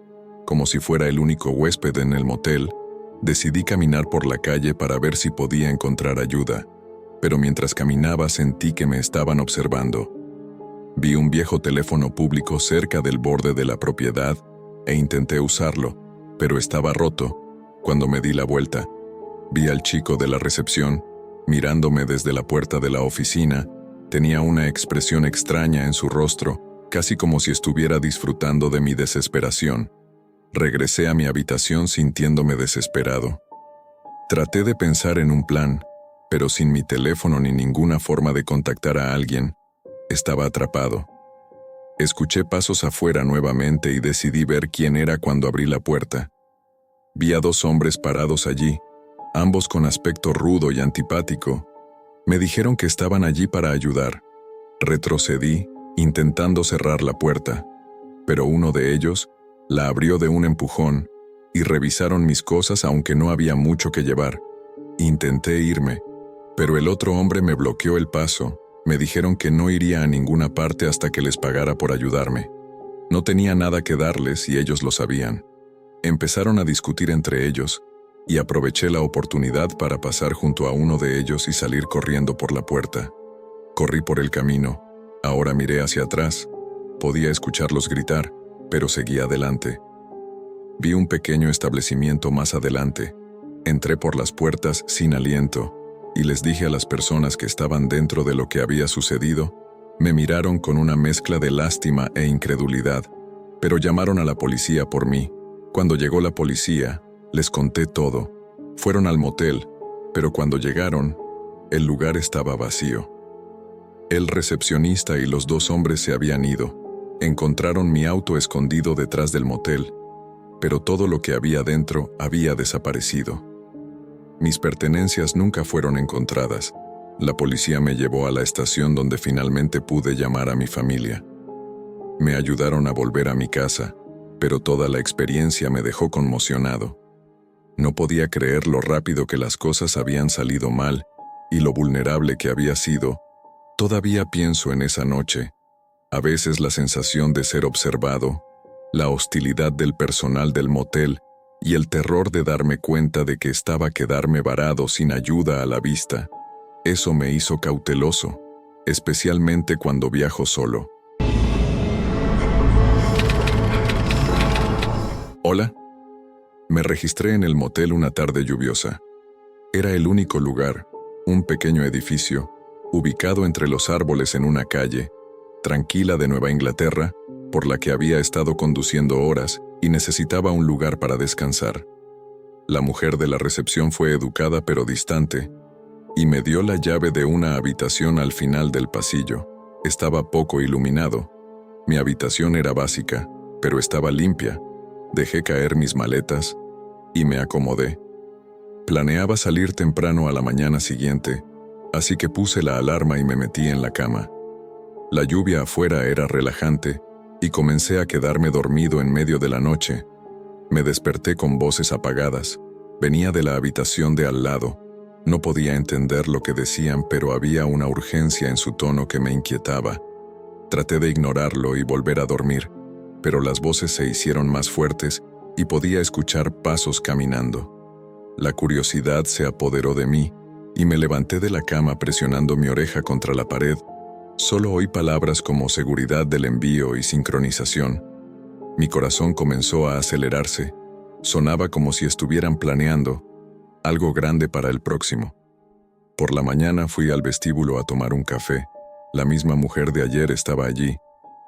como si fuera el único huésped en el motel. Decidí caminar por la calle para ver si podía encontrar ayuda, pero mientras caminaba sentí que me estaban observando. Vi un viejo teléfono público cerca del borde de la propiedad e intenté usarlo, pero estaba roto. Cuando me di la vuelta, vi al chico de la recepción, mirándome desde la puerta de la oficina. Tenía una expresión extraña en su rostro, casi como si estuviera disfrutando de mi desesperación. Regresé a mi habitación sintiéndome desesperado. Traté de pensar en un plan, pero sin mi teléfono ni ninguna forma de contactar a alguien, estaba atrapado. Escuché pasos afuera nuevamente y decidí ver quién era cuando abrí la puerta. Vi a 2 hombres parados allí, ambos con aspecto rudo y antipático. Me dijeron que estaban allí para ayudar. Retrocedí, intentando cerrar la puerta, pero uno de ellos la abrió de un empujón y revisaron mis cosas aunque no había mucho que llevar. Intenté irme, Pero el otro hombre me bloqueó el paso. Me dijeron que no iría a ninguna parte hasta que les pagara por ayudarme. No tenía nada que darles y ellos lo sabían. Empezaron a discutir entre ellos y aproveché la oportunidad para pasar junto a uno de ellos y salir corriendo por la puerta. Corrí por el camino. Ahora miré hacia atrás. Podía escucharlos gritar, pero seguí adelante. Vi un pequeño establecimiento más adelante. Entré por las puertas sin aliento y les dije a las personas que estaban dentro de lo que había sucedido. Me miraron con una mezcla de lástima e incredulidad, pero llamaron a la policía por mí. Cuando llegó la policía, les conté todo. Fueron al motel, pero cuando llegaron, el lugar estaba vacío. El recepcionista y los dos hombres se habían ido. Encontraron mi auto escondido detrás del motel, pero todo lo que había dentro había desaparecido. Mis pertenencias nunca fueron encontradas. La policía me llevó a la estación donde finalmente pude llamar a mi familia. Me ayudaron a volver a mi casa, pero toda la experiencia me dejó conmocionado. No podía creer lo rápido que las cosas habían salido mal y lo vulnerable que había sido. Todavía pienso en esa noche. A veces la sensación de ser observado, la hostilidad del personal del motel y el terror de darme cuenta de que estaba a quedarme varado sin ayuda a la vista. Eso me hizo cauteloso, especialmente cuando viajo solo. Hola. Me registré en el motel una tarde lluviosa. Era el único lugar, un pequeño edificio, ubicado entre los árboles en una calle, tranquila de Nueva Inglaterra, por la que había estado conduciendo horas y necesitaba un lugar para descansar. La mujer de la recepción fue educada pero distante, y me dio la llave de una habitación al final del pasillo. Estaba poco iluminado. Mi habitación era básica, pero estaba limpia. Dejé caer mis maletas y me acomodé. Planeaba salir temprano a la mañana siguiente, así que puse la alarma y me metí en la cama. La lluvia afuera era relajante y comencé a quedarme dormido en medio de la noche. Me desperté con voces apagadas. Venía de la habitación de al lado. No podía entender lo que decían, pero había una urgencia en su tono que me inquietaba. Traté de ignorarlo y volver a dormir, pero las voces se hicieron más fuertes y podía escuchar pasos caminando. La curiosidad se apoderó de mí y me levanté de la cama presionando mi oreja contra la pared. Solo oí palabras como seguridad del envío y sincronización. Mi corazón comenzó a acelerarse. Sonaba como si estuvieran planeando algo grande para el próximo. Por la mañana fui al vestíbulo a tomar un café. La misma mujer de ayer estaba allí,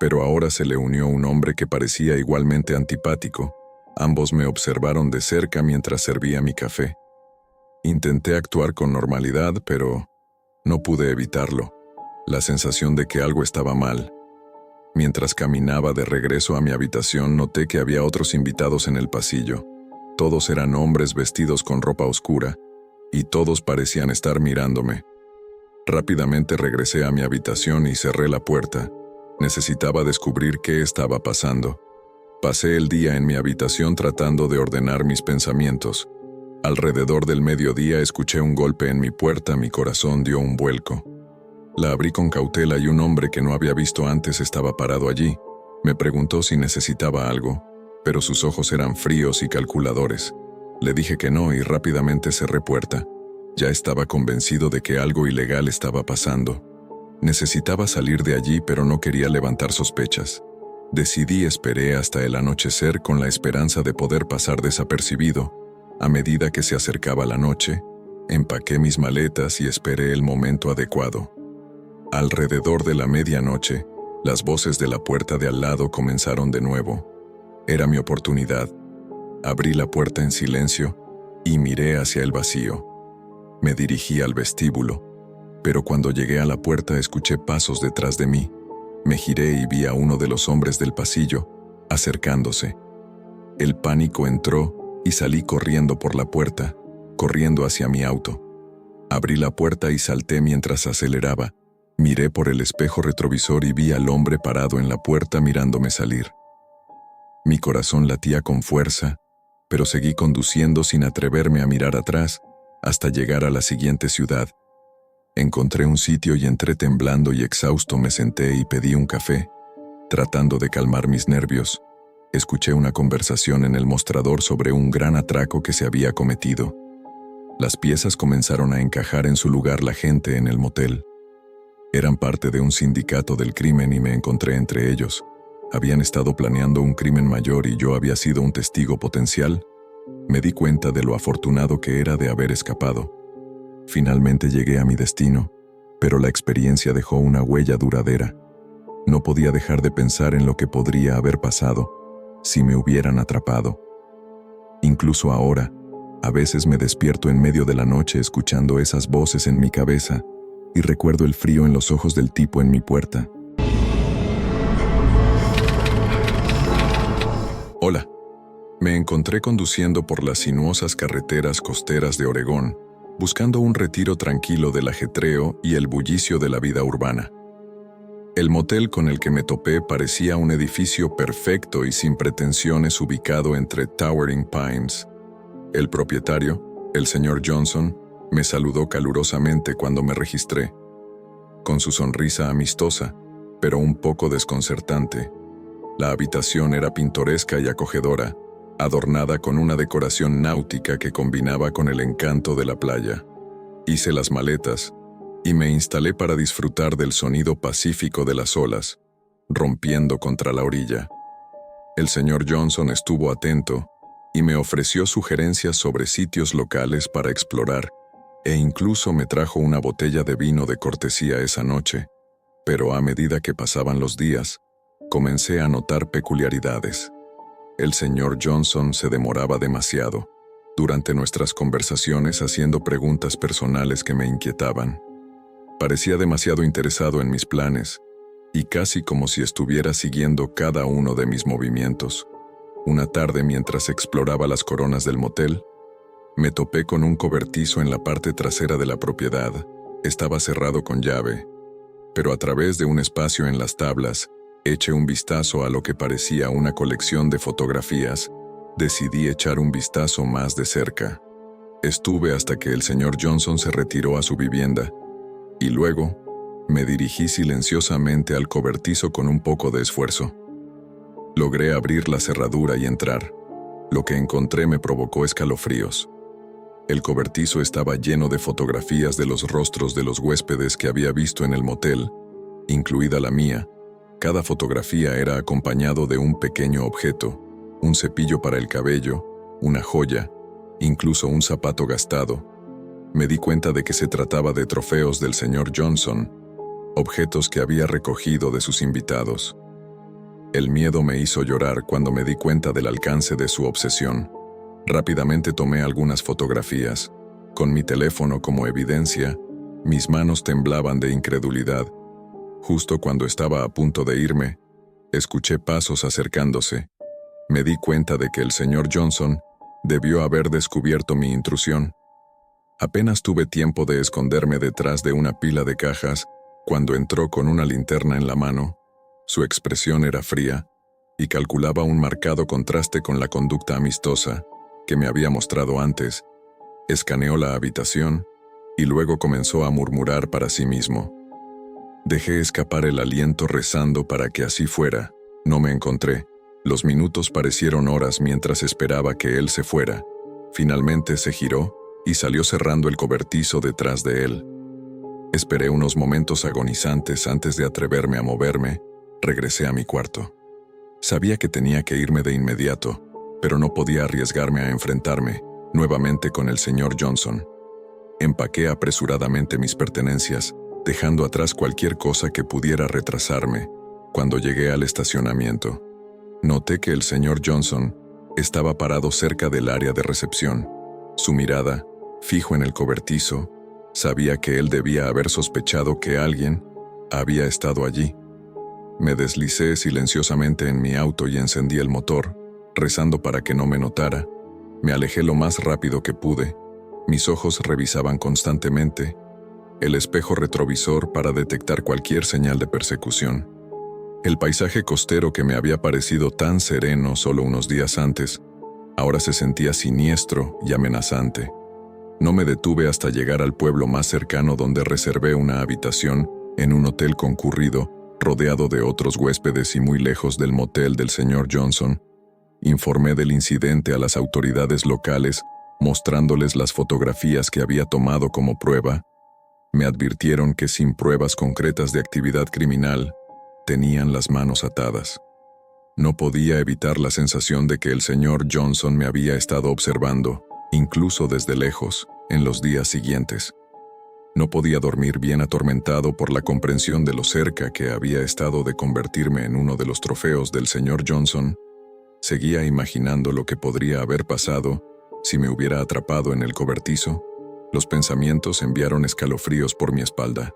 pero ahora se le unió un hombre que parecía igualmente antipático. Ambos me observaron de cerca mientras servía mi café. Intenté actuar con normalidad, pero no pude evitarlo. La sensación de que algo estaba mal. Mientras caminaba de regreso a mi habitación, noté que había otros invitados en el pasillo. Todos eran hombres vestidos con ropa oscura, y todos parecían estar mirándome. Rápidamente regresé a mi habitación y cerré la puerta. Necesitaba descubrir qué estaba pasando. Pasé el día en mi habitación tratando de ordenar mis pensamientos. Alrededor del mediodía escuché un golpe en mi puerta, mi corazón dio un vuelco. La abrí con cautela y un hombre que no había visto antes estaba parado allí. Me preguntó si necesitaba algo, pero sus ojos eran fríos y calculadores. Le dije que no y rápidamente cerré puerta. Ya estaba convencido de que algo ilegal estaba pasando. Necesitaba salir de allí, pero no quería levantar sospechas. Esperé hasta el anochecer con la esperanza de poder pasar desapercibido. A medida que se acercaba la noche, empaqué mis maletas y esperé el momento adecuado. Alrededor de la medianoche, las voces de la puerta de al lado comenzaron de nuevo. Era mi oportunidad. Abrí la puerta en silencio y miré hacia el vacío. Me dirigí al vestíbulo, pero cuando llegué a la puerta escuché pasos detrás de mí. Me giré y vi a uno de los hombres del pasillo acercándose. El pánico entró y salí corriendo por la puerta, corriendo hacia mi auto. Abrí la puerta y salté mientras aceleraba. Miré por el espejo retrovisor y vi al hombre parado en la puerta mirándome salir. Mi corazón latía con fuerza, pero seguí conduciendo sin atreverme a mirar atrás hasta llegar a la siguiente ciudad. Encontré un sitio y entré temblando y exhausto. Me senté y pedí un café. Tratando de calmar mis nervios, escuché una conversación en el mostrador sobre un gran atraco que se había cometido. Las piezas comenzaron a encajar en su lugar. La gente en el motel eran parte de un sindicato del crimen y me encontré entre ellos. Habían estado planeando un crimen mayor y yo había sido un testigo potencial. Me di cuenta de lo afortunado que era de haber escapado. Finalmente llegué a mi destino, pero la experiencia dejó una huella duradera. No podía dejar de pensar en lo que podría haber pasado si me hubieran atrapado. Incluso ahora, a veces me despierto en medio de la noche escuchando esas voces en mi cabeza y recuerdo el frío en los ojos del tipo en mi puerta. Hola. Me encontré conduciendo por las sinuosas carreteras costeras de Oregón, buscando un retiro tranquilo del ajetreo y el bullicio de la vida urbana. El motel con el que me topé parecía un edificio perfecto y sin pretensiones ubicado entre Towering Pines. El propietario, el señor Johnson, me saludó calurosamente cuando me registré. Con su sonrisa amistosa, pero un poco desconcertante. La habitación era pintoresca y acogedora, adornada con una decoración náutica que combinaba con el encanto de la playa. Hice las maletas y me instalé para disfrutar del sonido pacífico de las olas, rompiendo contra la orilla. El señor Johnson estuvo atento y me ofreció sugerencias sobre sitios locales para explorar, e incluso me trajo una botella de vino de cortesía esa noche, pero a medida que pasaban los días, comencé a notar peculiaridades. El señor Johnson se demoraba demasiado durante nuestras conversaciones haciendo preguntas personales que me inquietaban. Parecía demasiado interesado en mis planes y casi como si estuviera siguiendo cada uno de mis movimientos. Una tarde, mientras exploraba las coronas del motel, me topé con un cobertizo en la parte trasera de la propiedad. Estaba cerrado con llave, pero a través de un espacio en las tablas, eché un vistazo a lo que parecía una colección de fotografías. Decidí echar un vistazo más de cerca. Estuve hasta que el señor Johnson se retiró a su vivienda, y luego me dirigí silenciosamente al cobertizo con un poco de esfuerzo. Logré abrir la cerradura y entrar. Lo que encontré me provocó escalofríos. El cobertizo estaba lleno de fotografías de los rostros de los huéspedes que había visto en el motel, incluida la mía. Cada fotografía era acompañado de un pequeño objeto, un cepillo para el cabello, una joya, incluso un zapato gastado. Me di cuenta de que se trataba de trofeos del señor Johnson, objetos que había recogido de sus invitados. El miedo me hizo llorar cuando me di cuenta del alcance de su obsesión. Rápidamente tomé algunas fotografías. Con mi teléfono como evidencia, mis manos temblaban de incredulidad. Justo cuando estaba a punto de irme, escuché pasos acercándose. Me di cuenta de que el señor Johnson debió haber descubierto mi intrusión. Apenas tuve tiempo de esconderme detrás de una pila de cajas cuando entró con una linterna en la mano. Su expresión era fría y calculaba un marcado contraste con la conducta amistosa que me había mostrado antes. Escaneó la habitación y luego comenzó a murmurar para sí mismo. Dejé escapar el aliento rezando para que así fuera. No me encontré. Los minutos parecieron horas mientras esperaba que él se fuera. Finalmente se giró y salió cerrando el cobertizo detrás de él. Esperé unos momentos agonizantes antes de atreverme a moverme. Regresé a mi cuarto. Sabía que tenía que irme de inmediato, pero no podía arriesgarme a enfrentarme nuevamente con el señor Johnson. Empaqué apresuradamente mis pertenencias, dejando atrás cualquier cosa que pudiera retrasarme. Cuando llegué al estacionamiento, noté que el señor Johnson estaba parado cerca del área de recepción. Su mirada, fijo en el cobertizo, sabía que él debía haber sospechado que alguien había estado allí. Me deslicé silenciosamente en mi auto y encendí el motor, rezando para que no me notara. Me alejé lo más rápido que pude. Mis ojos revisaban constantemente el espejo retrovisor para detectar cualquier señal de persecución. El paisaje costero que me había parecido tan sereno solo unos días antes, ahora se sentía siniestro y amenazante. No me detuve hasta llegar al pueblo más cercano, donde reservé una habitación en un hotel concurrido, rodeado de otros huéspedes y muy lejos del motel del señor Johnson. Informé del incidente a las autoridades locales, mostrándoles las fotografías que había tomado como prueba. Me advirtieron que sin pruebas concretas de actividad criminal, tenían las manos atadas. No podía evitar la sensación de que el señor Johnson me había estado observando, incluso desde lejos, en los días siguientes. No podía dormir bien, atormentado por la comprensión de lo cerca que había estado de convertirme en uno de los trofeos del señor Johnson. Seguía imaginando lo que podría haber pasado si me hubiera atrapado en el cobertizo. Los pensamientos enviaron escalofríos por mi espalda.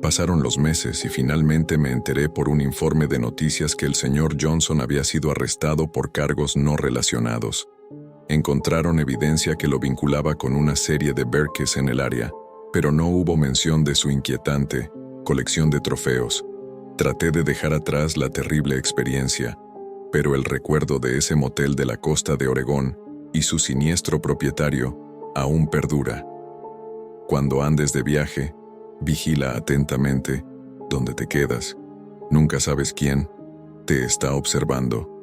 Pasaron los meses y finalmente me enteré por un informe de noticias que el señor Johnson había sido arrestado por cargos no relacionados. Encontraron evidencia que lo vinculaba con una serie de Berkes en el área, pero no hubo mención de su inquietante colección de trofeos. Traté de dejar atrás la terrible experiencia, pero el recuerdo de ese motel de la costa de Oregón y su siniestro propietario aún perdura. Cuando andes de viaje, vigila atentamente dónde te quedas. Nunca sabes quién te está observando.